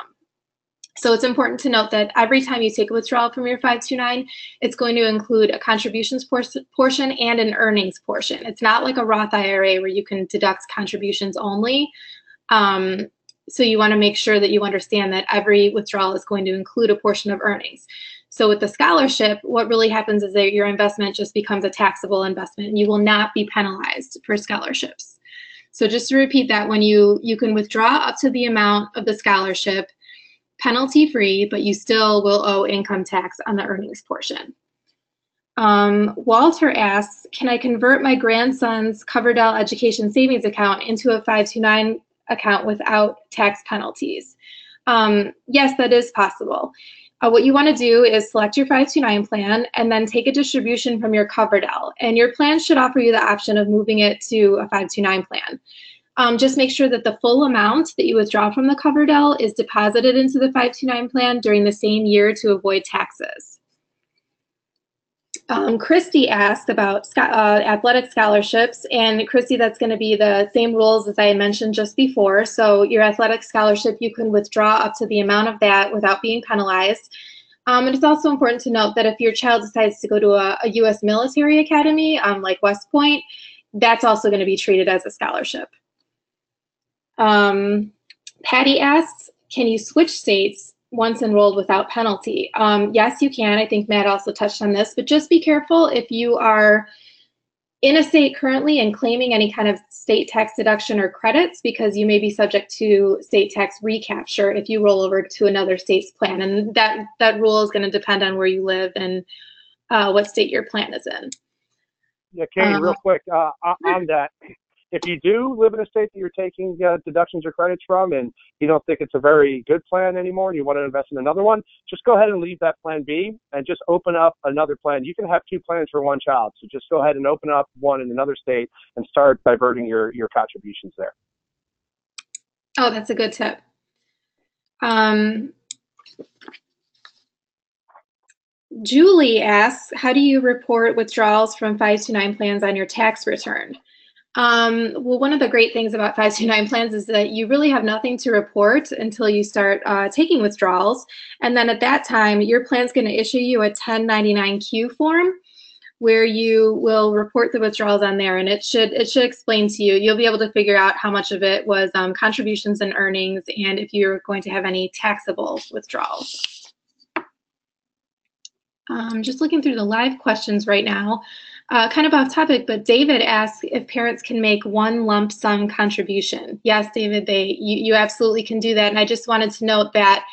So it's important to note that every time you take a withdrawal from your 529, it's going to include a contributions portion and an earnings portion. It's not like a Roth IRA where you can deduct contributions only. So you want to make sure that you understand that every withdrawal is going to include a portion of earnings. So with the scholarship, what really happens is that your investment just becomes a taxable investment, and you will not be penalized for scholarships. So just to repeat that, when you can withdraw up to the amount of the scholarship, penalty-free, but you still will owe income tax on the earnings portion. Walter asks, can I convert my grandson's Coverdell Education Savings Account into a 529 account without tax penalties? Yes, that is possible. What you want to do is select your 529 plan and then take a distribution from your Coverdell. And your plan should offer you the option of moving it to a 529 plan. Just make sure that the full amount that you withdraw from the Coverdell is deposited into the 529 plan during the same year to avoid taxes. Christy asked about athletic scholarships, and Christy, that's going to be the same rules as I mentioned just before. So your athletic scholarship, you can withdraw up to the amount of that without being penalized. And it's also important to note that if your child decides to go to a U.S. military academy, like West Point, that's also going to be treated as a scholarship. Patty asks, can you switch states once enrolled without penalty? Yes, you can. I think Matt also touched on this, but just be careful if you are in a state currently and claiming any kind of state tax deduction or credits, because you may be subject to state tax recapture if you roll over to another state's plan. And that rule is going to depend on where you live and what state your plan is in. Yeah, Katie, real quick on that. If you do live in a state that you're taking deductions or credits from and you don't think it's a very good plan anymore and you want to invest in another one, just go ahead and leave that plan be and just open up another plan. You can have two plans for one child. So just go ahead and open up one in another state and start diverting your contributions there. Oh, that's a good tip. Julie asks, how do you report withdrawals from 529 plans on your tax return? Well, one of the great things about 529 plans is that you really have nothing to report until you start taking withdrawals. And then at that time, your plan's going to issue you a 1099-Q form where you will report the withdrawals on there. And it should explain to you, you'll be able to figure out how much of it was contributions and earnings and if you're going to have any taxable withdrawals. Just looking through the live questions right now, kind of off topic, but David asks if parents can make one lump sum contribution. Yes, David, you absolutely can do that. And I just wanted to note that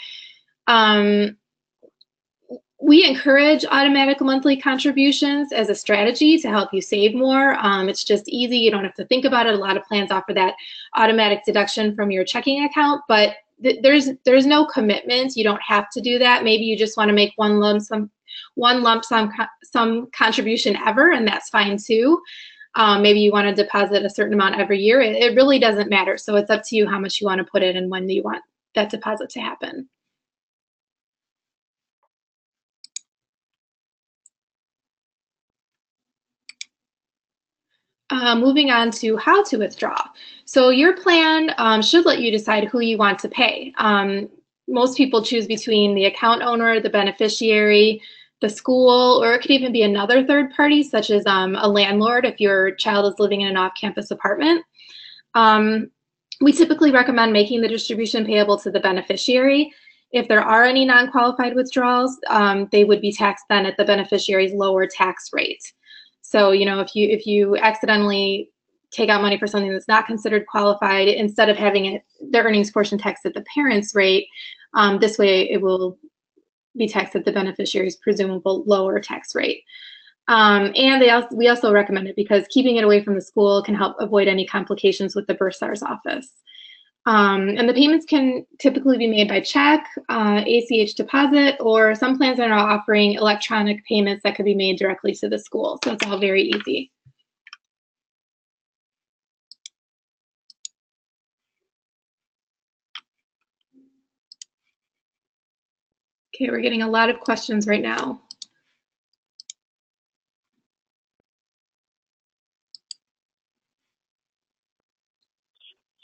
we encourage automatic monthly contributions as a strategy to help you save more. It's just easy. You don't have to think about it. A lot of plans offer that automatic deduction from your checking account, but there's no commitment. You don't have to do that. Maybe you just want to make one lump sum contribution ever, and that's fine too. Maybe you want to deposit a certain amount every year. It really doesn't matter. So it's up to you how much you want to put in and when you want that deposit to happen. Moving on to how to withdraw. So your plan should let you decide who you want to pay. Most people choose between the account owner, the beneficiary, the school, or it could even be another third party, such as a landlord if your child is living in an off-campus apartment. We typically recommend making the distribution payable to the beneficiary. If there are any non-qualified withdrawals, they would be taxed then at the beneficiary's lower tax rate. So, you know, if you accidentally take out money for something that's not considered qualified, instead of having the earnings portion taxed at the parent's rate, this way it will be taxed at the beneficiary's presumable lower tax rate. And we also recommend it because keeping it away from the school can help avoid any complications with the bursar's office. And the payments can typically be made by check, ACH deposit, or some plans are now offering electronic payments that could be made directly to the school. So it's all very easy. Okay, we're getting a lot of questions right now.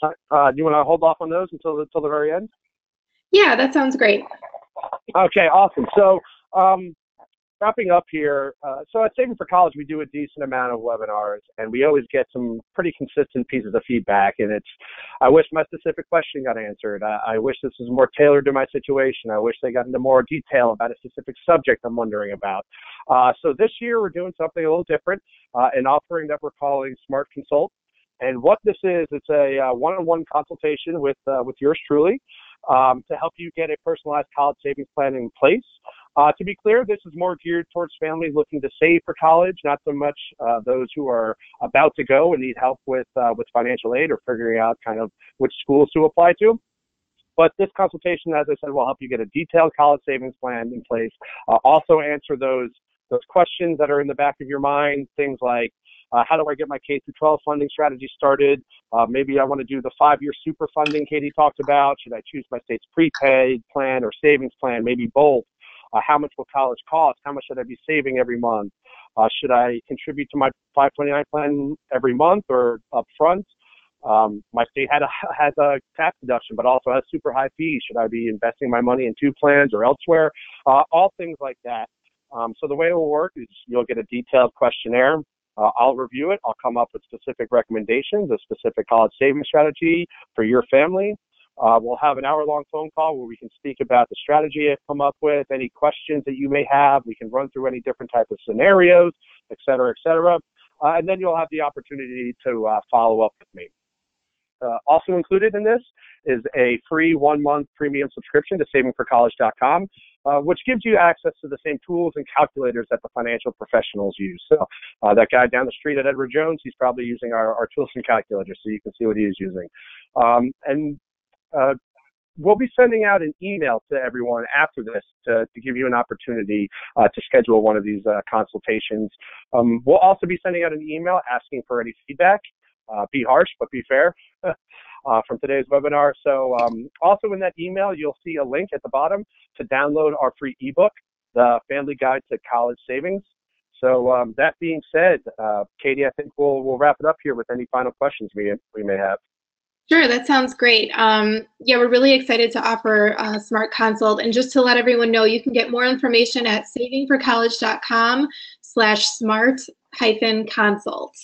Do you want to hold off on those until the very end? Yeah, that sounds great. Okay, awesome. So wrapping up here, so at Saving for College, we do a decent amount of webinars, and we always get some pretty consistent pieces of feedback. And I wish my specific question got answered. I wish this was more tailored to my situation. I wish they got into more detail about a specific subject I'm wondering about. So this year, we're doing something a little different, an offering that we're calling Smart Consult. And what this is, it's a one-on-one consultation with yours truly to help you get a personalized college savings plan in place. To be clear, this is more geared towards families looking to save for college, not so much those who are about to go and need help with financial aid or figuring out kind of which schools to apply to. But this consultation, as I said, will help you get a detailed college savings plan in place. Also answer those questions that are in the back of your mind, things like, how do I get my K-12 funding strategy started? Maybe I want to do the 5-year super funding Katie talked about. Should I choose my state's prepaid plan or savings plan? Maybe both. How much will college cost? How much should I be saving every month? Should I contribute to my 529 plan every month or upfront? My state has a tax deduction, but also has super high fees. Should I be investing my money in two plans or elsewhere? All things like that. So the way it will work is you'll get a detailed questionnaire. I'll review it. I'll come up with specific recommendations, a specific college savings strategy for your family. We'll have an hour-long phone call where we can speak about the strategy I've come up with, any questions that you may have. We can run through any different type of scenarios, et cetera, et cetera. And then you'll have the opportunity to follow up with me. Also included in this is a free 1-month premium subscription to savingforcollege.com, which gives you access to the same tools and calculators that the financial professionals use. So that guy down the street at Edward Jones, he's probably using our tools and calculators, so you can see what he is using. We'll be sending out an email to everyone after this to give you an opportunity to schedule one of these consultations. We'll also be sending out an email asking for any feedback. Be harsh, but be fair from today's webinar. So also in that email, you'll see a link at the bottom to download our free ebook, The Family Guide to College Savings. So that being said, Katie, I think we'll wrap it up here with any final questions we may have. Sure, that sounds great. Yeah, we're really excited to offer Smart Consult. And just to let everyone know, you can get more information at savingforcollege.com/smart-consult.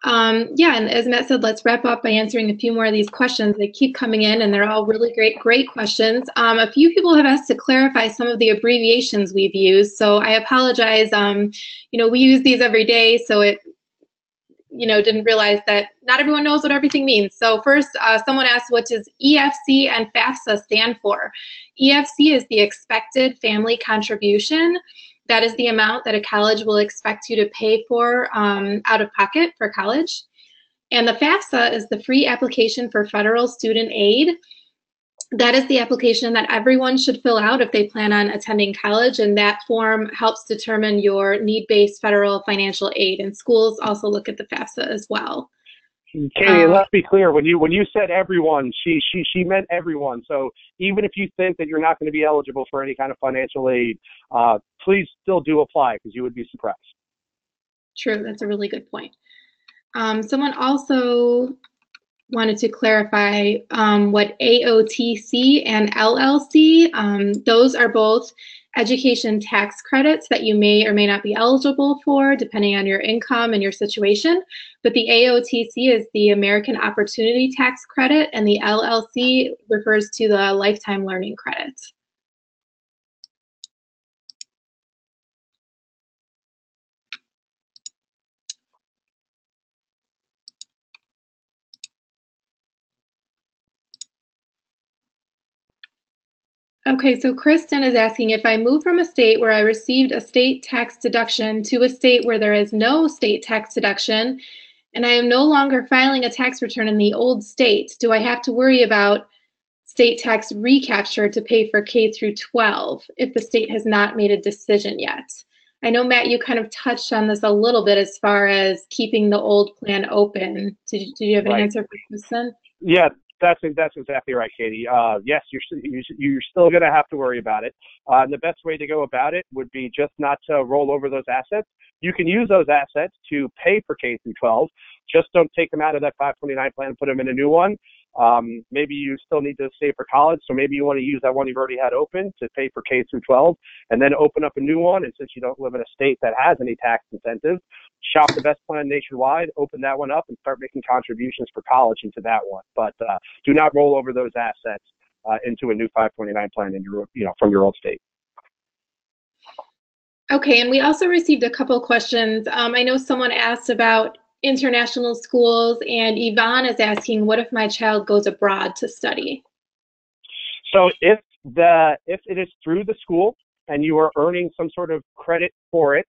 Yeah, and as Matt said, let's wrap up by answering a few more of these questions. They keep coming in, and they're all really great questions. A few people have asked to clarify some of the abbreviations we've used, so I apologize. We use these every day, so it didn't realize that not everyone knows what everything means. So first, someone asked, what does EFC and FAFSA stand for? EFC is the expected family contribution. That is the amount that a college will expect you to pay for out of pocket for college. And the FAFSA is the free application for federal student aid. That is the application that everyone should fill out if they plan on attending college, and that form helps determine your need-based federal financial aid. And schools also look at the FAFSA as well. Katie, let's be clear. When you said everyone, she meant everyone. So even if you think that you're not going to be eligible for any kind of financial aid, please still do apply, because you would be surprised. True, that's a really good point. Someone also wanted to clarify what AOTC and LLC, those are both education tax credits that you may or may not be eligible for depending on your income and your situation. But the AOTC is the American Opportunity Tax Credit, and the LLC refers to the Lifetime Learning Credit. Okay, so Kristen is asking, if I move from a state where I received a state tax deduction to a state where there is no state tax deduction, and I am no longer filing a tax return in the old state, do I have to worry about state tax recapture to pay for K through 12 if the state has not made a decision yet? I know, Matt, you kind of touched on this a little bit as far as keeping the old plan open. Did you have an answer for Kristen? Yeah. That's exactly right, Katie. Yes, you're still going to have to worry about it. And the best way to go about it would be just not to roll over those assets. You can use those assets to pay for K through 12. Just don't take them out of that 529 plan and put them in a new one. Maybe you still need to save for college, so maybe you want to use that one you've already had open to pay for K through 12, and then open up a new one. And since you don't live in a state that has any tax incentives, shop the best plan nationwide, open that one up, and start making contributions for college into that one. But do not roll over those assets into a new 529 plan from your old state. Okay, and we also received a couple questions. I know someone asked about international schools, and Yvonne is asking, what if my child goes abroad to study? So if it is through the school and you are earning some sort of credit for it,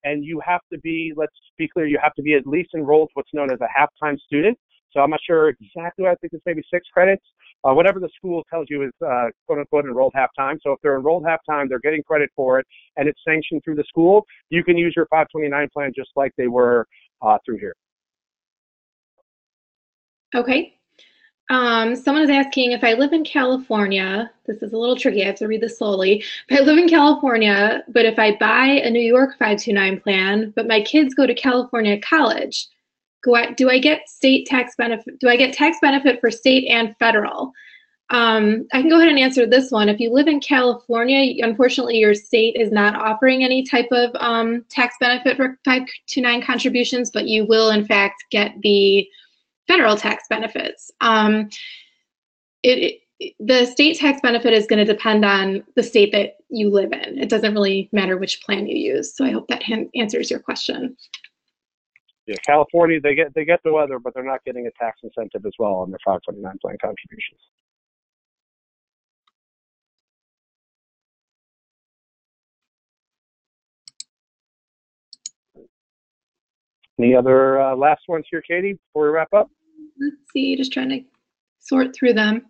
and you have to be, let's be clear, you have to be at least enrolled what's known as a half-time student. So I'm not sure exactly, I think it's maybe 6 credits. Whatever the school tells you is quote-unquote enrolled half-time. So if they're enrolled half-time, they're getting credit for it, and it's sanctioned through the school, you can use your 529 plan just like they were through here. Okay. Someone is asking, if I live in California, this is a little tricky, I have to read this slowly. If I live in California, but if I buy a New York 529 plan, but my kids go to California college, do I get state tax benefit? Do I get tax benefit for state and federal? I can go ahead and answer this one. If you live in California, unfortunately, your state is not offering any type of tax benefit for 529 contributions, but you will, in fact, get the federal tax benefits. The state tax benefit is going to depend on the state that you live in. It doesn't really matter which plan you use. So I hope that answers your question. Yeah, California, they get the weather, but they're not getting a tax incentive as well on their 529 plan contributions. Any other last ones here, Katie, before we wrap up? Let's see, just trying to sort through them.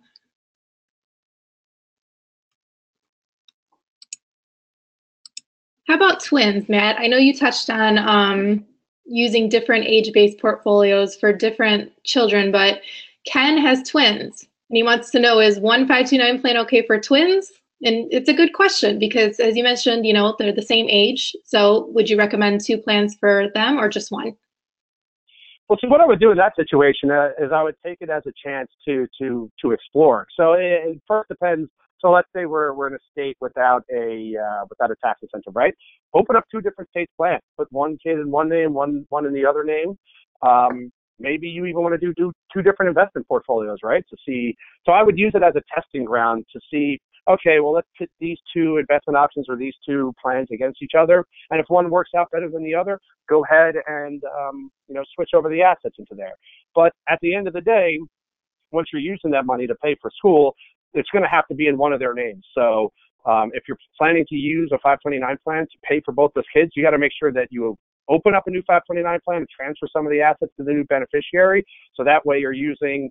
How about twins, Matt? I know you touched on using different age-based portfolios for different children, but Ken has twins, and he wants to know, is one 529 plan okay for twins? And it's a good question because, as you mentioned, they're the same age. So would you recommend two plans for them or just one? Well, see, what I would do in that situation is I would take it as a chance to explore. So it first depends. So let's say we're in a state without a tax incentive, right? Open up two different states plans. Put one kid in one name, one in the other name. Maybe you even want to do two different investment portfolios, right? To see. So I would use it as a testing ground to see. Okay, well, let's put these two investment options or these two plans against each other. And if one works out better than the other, go ahead and, switch over the assets into there. But at the end of the day, once you're using that money to pay for school, it's going to have to be in one of their names. So if you're planning to use a 529 plan to pay for both those kids, you got to make sure that you open up a new 529 plan and transfer some of the assets to the new beneficiary. So that way you're using,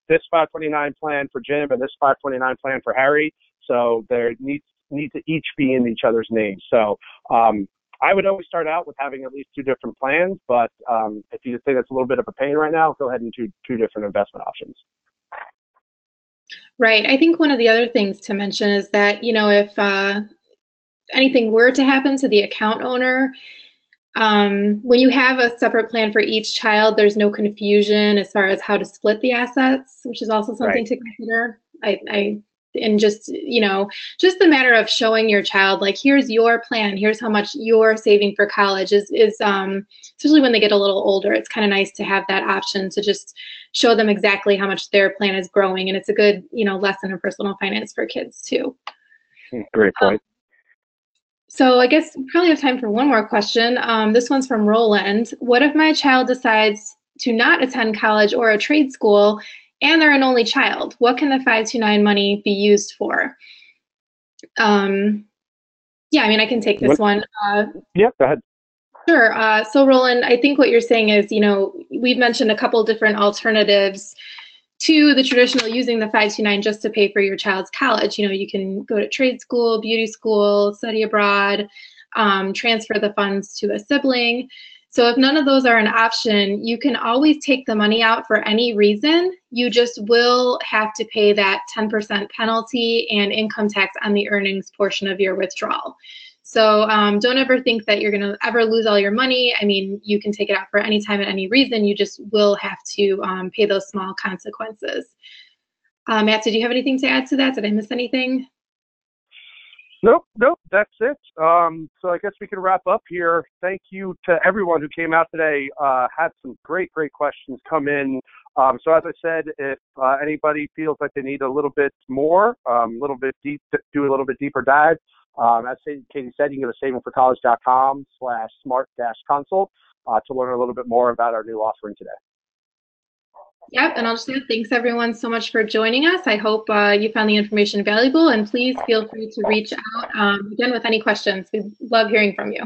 this 529 plan for Jim and this 529 plan for Harry. So they need to each be in each other's names. So I would always start out with having at least two different plans, but if you think it's a little bit of a pain right now, go ahead and do two different investment options. Right. I think one of the other things to mention is that, if anything were to happen to the account owner, when you have a separate plan for each child, there's no confusion as far as how to split the assets, which is also something to consider. And just the matter of showing your child, like, here's your plan, here's how much you're saving for college is especially when they get a little older, it's kind of nice to have that option to just show them exactly how much their plan is growing. And it's a good, lesson in personal finance for kids too. Great point. So I guess we probably have time for one more question. This one's from Roland. What if my child decides to not attend college or a trade school and they're an only child? What can the 529 money be used for? I can take this one. Yeah, go ahead. Sure. So Roland, I think what you're saying is, we've mentioned a couple different alternatives to the traditional using the 529 just to pay for your child's college. You can go to trade school, beauty school, study abroad, transfer the funds to a sibling. So if none of those are an option, you can always take the money out for any reason. You just will have to pay that 10% penalty and income tax on the earnings portion of your withdrawal. So don't ever think that you're going to ever lose all your money. I mean, you can take it out for any time and any reason. You just will have to pay those small consequences. Matt, did you have anything to add to that? Did I miss anything? Nope, that's it. So I guess we can wrap up here. Thank you to everyone who came out today. Had some great questions come in. So as I said, if anybody feels like they need a little bit more, do a little bit deeper dive, as Katie said, you can go to savingforcollege.com/smart-consult to learn a little bit more about our new offering today. Yep, and I'll just say thanks everyone so much for joining us. I hope you found the information valuable, and please feel free to reach out again with any questions. We love hearing from you.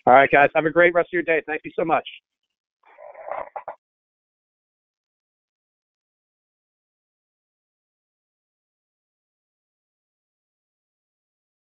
All right, guys, have a great rest of your day. Thank you so much.